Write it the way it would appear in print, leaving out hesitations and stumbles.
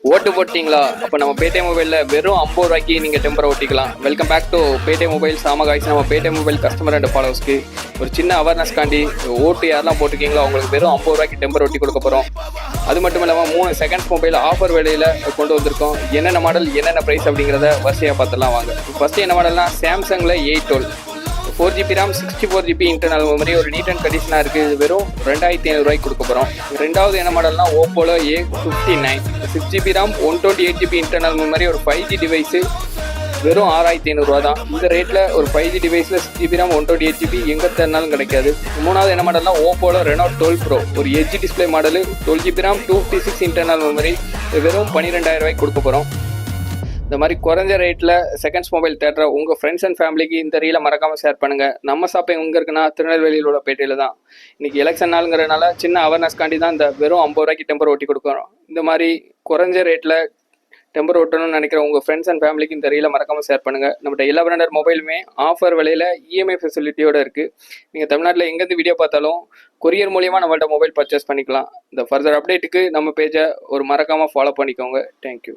ஓட்டு போட்டிங்களா? அப்போ நம்ம பேடிஎம் மொபைலில் வெறும் 50 ரூபாய்க்கு நீங்கள் டெம்பரை ஓட்டிக்கலாம். Welcome back to Paytm mobile. Guys, நம்ம பேடிஎம் மொபைல் கஸ்டமர் அண்ட் ஃபாலோவர்ஸ்க்கு ஒரு சின்ன அவேர்னஸ் காண்டி ஓட்டு யாரெல்லாம் போட்டிருக்கீங்களோ அவங்களுக்கு வெறும் 50 ரூபாய்க்கு டெம்பர் ஓட்டி கொடுக்க போகிறோம். அது மட்டும் இல்லாமல் 3 செகண்ட்ஸ் மொபைல் ஆஃபர் விலையில் கொண்டு வந்திருக்கோம். என்னென்ன மாடல் என்னென்ன ப்ரைஸ் அப்படிங்கிறத வரிசையாக பார்த்துலாம் வாங்க. ஃபஸ்ட்டு என்ன மாடல்னா சாம்சங்கில் 812 4GB RAM 64GB internal memory ஒரு நீட் அண்ட் கண்டிஷனாக இருக்குது. இது வெறும் 2500 ரூபாய்க்கு கொடுக்க போகிறோம். ரெண்டாவது என்ன மாடல்னா ஓப்போல A59 6GB RAM 128GB internal memory ஒரு 5G டிவைஸு வெறும் 6500 ரூபா தான். இந்த ரேட்டில் ஒரு 5G டிவைஸில் 6GB RAM 128GB எங்கே தரனாலும் கிடைக்காது. மூணாவது என்ன மாடல்னா ஓப்போல Reno 12 Pro ஒரு edge display model 12GB RAM 256 internal memory வெறும் 12000 ரூபாய்க்கு கொடுக்க போகிறோம். இந்த மாதிரி குறைஞ்ச ரேட்டில் செகண்ட்ஸ் மொபைல் தேடுற உங்கள் ஃப்ரெண்ட்ஸ் அண்ட் ஃபேமிலிக்கு இந்த ரீலை மறக்காமல் ஷேர் பண்ணுங்கள். நம்ம ஷாப்பிங் எங்கே இருக்குன்னா திருநெல்வேலியில் உள்ள பேட்டையில் தான். இன்றைக்கி எலெக்ஷன் நாளுங்கிறனால சின்ன அவேர்னஸ்காண்டி தான் இந்த வெறும் 50 ரூபாய்க்கு டெம்பர் ஓட்டி கொடுக்குறோம். இந்த மாதிரி குறைஞ்ச ரேட்டில் டெம்பர் ஓட்டணும்னு நினைக்கிற உங்கள் ஃப்ரெண்ட்ஸ் அண்ட் ஃபேமிலிக்கு இந்த ரீலை மறக்காமல் ஷேர் பண்ணுங்கள். நம்மகிட்ட எல்லா பிராண்டட் மொபைலுமே ஆஃபர் விலையில் இஎம்ஐ ஃபெசிலிட்டியோடு இருக்குது. நீங்கள் தமிழ்நாட்டில் எங்கேருந்து வீடியோ பார்த்தாலும் கொரியர் மூலியமாக நம்மள்ட்ட மொபைல் பர்ச்சேஸ் பண்ணிக்கலாம். இந்த ஃபர்தர் அப்டேட்டுக்கு நம்ம பேஜை ஒரு மறக்காமல் ஃபாலோ பண்ணிக்கோங்க. தேங்க்யூ.